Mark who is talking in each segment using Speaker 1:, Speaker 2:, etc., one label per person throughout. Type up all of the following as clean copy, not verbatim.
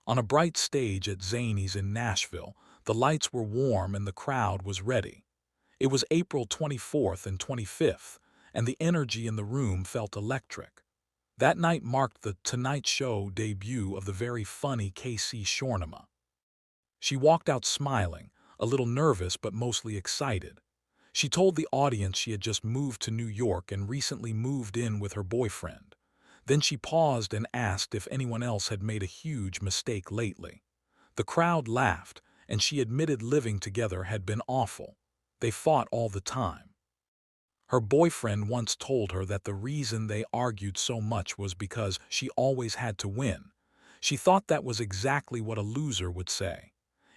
Speaker 1: On a bright stage at Zany's in Nashville, the lights were warm and the crowd was ready. It was April 24th and 25th, and the energy in the room felt electric. That night marked the Tonight Show debut of the very funny KC Shornima. She walked out smiling, a little nervous but mostly excited. She told the audience she had just moved to New York and recently moved in with her boyfriend. Then she paused and asked if anyone else had made a huge mistake lately. The crowd laughed, and she admitted living together had been awful. They fought all the time. Her boyfriend once told her that the reason they argued so much was because she always had to win. She thought that was exactly what a loser would say.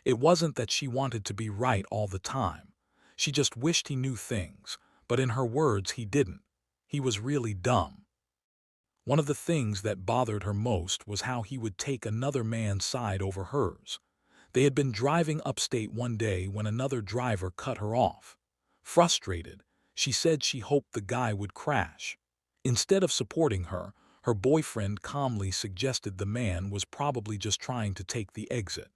Speaker 1: It wasn't that she wanted to be right all the time. She just wished he knew things, but in her words he didn't. He was really dumb. One of the things that bothered her most was how he would take another man's side over hers. They had been driving upstate one day when another driver cut her off. Frustrated, she said she hoped the guy would crash. Instead of supporting her, her boyfriend calmly suggested the man was probably just trying to take the exit.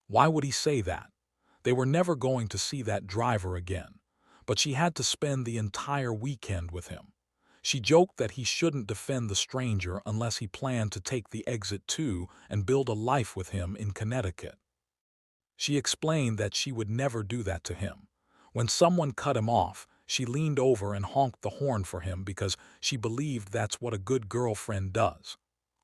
Speaker 1: Why would he say that? They were never going to see that driver again, but she had to spend the entire weekend with him. She joked that he shouldn't defend the stranger unless he planned to take the exit too and build a life with him in Connecticut. She explained that she would never do that to him. When someone cut him off, she leaned over and honked the horn for him because she believed that's what a good girlfriend does.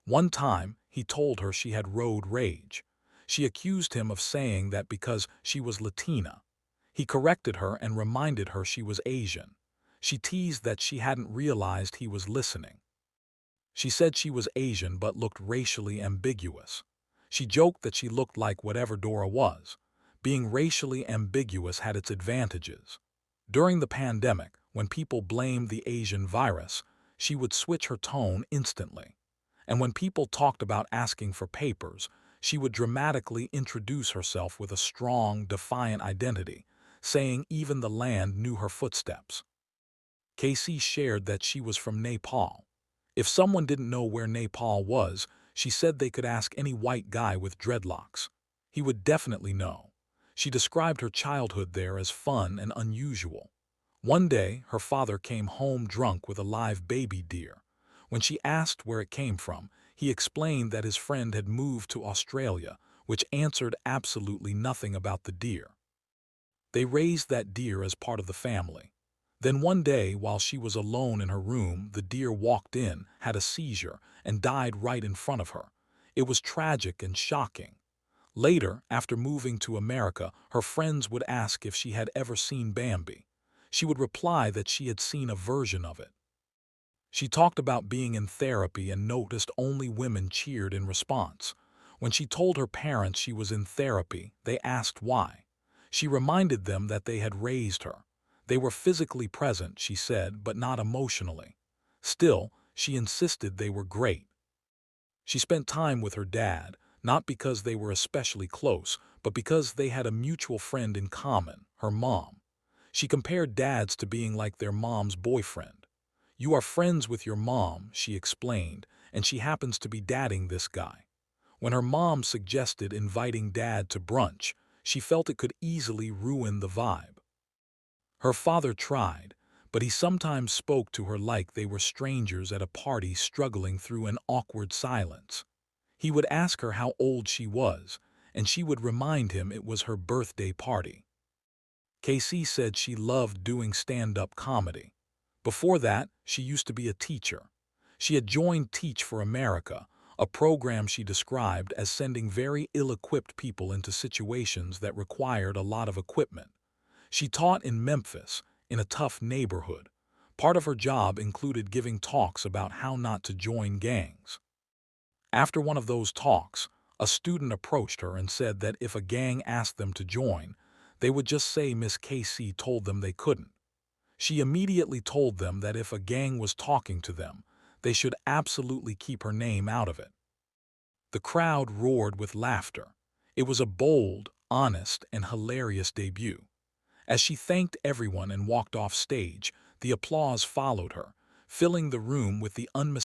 Speaker 1: One time, he told her she had road rage. She accused him of saying that because she was Latina. He corrected her and reminded her she was Asian. She teased that she hadn't realized he was listening. She said she was Asian but looked racially ambiguous. She joked that she looked like whatever Dora was. Being racially ambiguous had its advantages. During the pandemic, when people blamed the Asian virus, she would switch her tone instantly. And when people talked about asking for papers, she would dramatically introduce herself with a strong, defiant identity, saying even the land knew her footsteps. Casey shared that she was from Nepal. If someone didn't know where Nepal was, she said they could ask any white guy with dreadlocks. He would definitely know. She described her childhood there as fun and unusual. One day, her father came home drunk with a live baby deer. When she asked where it came from, he explained that his friend had moved to Australia, which answered absolutely nothing about the deer. They raised that deer as part of the family. Then one day, while she was alone in her room, the deer walked in, had a seizure, and died right in front of her. It was tragic and shocking. Later, after moving to America, her friends would ask if she had ever seen Bambi. She would reply that she had seen a version of it. She talked about being in therapy and noticed only women cheered in response. When she told her parents she was in therapy, they asked why. She reminded them that they had raised her. They were physically present, she said, but not emotionally. Still, she insisted they were great. She spent time with her dad, not because they were especially close, but because they had a mutual friend in common, her mom. She compared dads to being like their mom's boyfriend. You are friends with your mom, she explained, and she happens to be dating this guy. When her mom suggested inviting dad to brunch, she felt it could easily ruin the vibe. Her father tried, but he sometimes spoke to her like they were strangers at a party struggling through an awkward silence. He would ask her how old she was, and she would remind him it was her birthday party. Casey said she loved doing stand-up comedy. Before that, she used to be a teacher. She had joined Teach for America, a program she described as sending very ill-equipped people into situations that required a lot of equipment. She taught in Memphis, in a tough neighborhood. Part of her job included giving talks about how not to join gangs. After one of those talks, a student approached her and said that if a gang asked them to join, they would just say Miss Casey told them they couldn't. She immediately told them that if a gang was talking to them, they should absolutely keep her name out of it. The crowd roared with laughter. It was a bold, honest, and hilarious debut. As she thanked everyone and walked off stage, the applause followed her, filling the room with the unmistakable